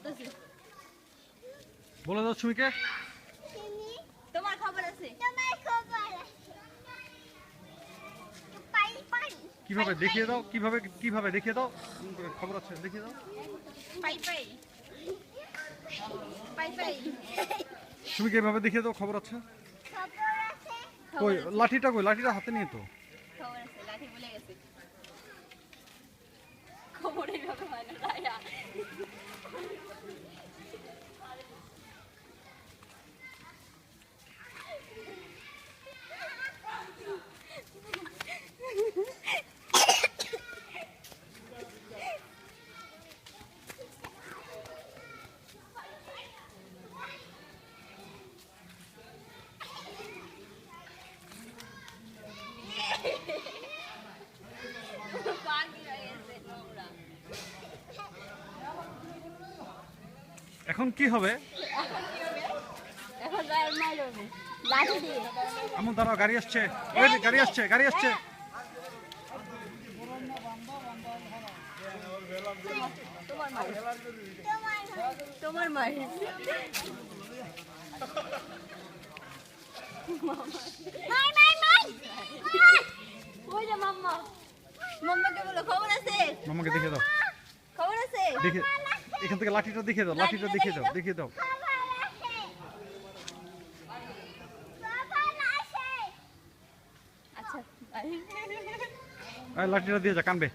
বলতেছে। বলে দাও সুমিকে। তোমার খবর আছে? কিভাবে দেখিয়ে দাও, কিভাবে দেখিয়ে দাও, খবর আছে দেখিয়ে দাও। পাই পাই পাই পাই। সুমিকে এভাবে দেখিয়ে দাও, খবর আছে। কই লাঠিটা, কই লাঠিটা হাতে নিয়ে তো। খবর আছে, লাঠি ভুলে গেছে। খবর এইভাবে হয় না রায়া। এখন কি হবে? এখন রায়ার মাইল হবে লাঠি দিয়ে। এমন দাঁড়াও, গাড়ি আসছে, ওই যে গাড়ি আসছে, গাড়ি আসছে। তোমার মার, তোমার মার। ওই যে মাম্মা, মাম্মাকে বলো খবর আছে। মামাকে দেখিয়ে দাও, খবর আছে। দেখে এখান থেকে লাঠিটা দেখিয়ে দাও, লাঠিটা দেখিয়ে দাও, দেখিয়ে দাও। আচ্ছা লাঠিটা দিয়ে যা, কানবে।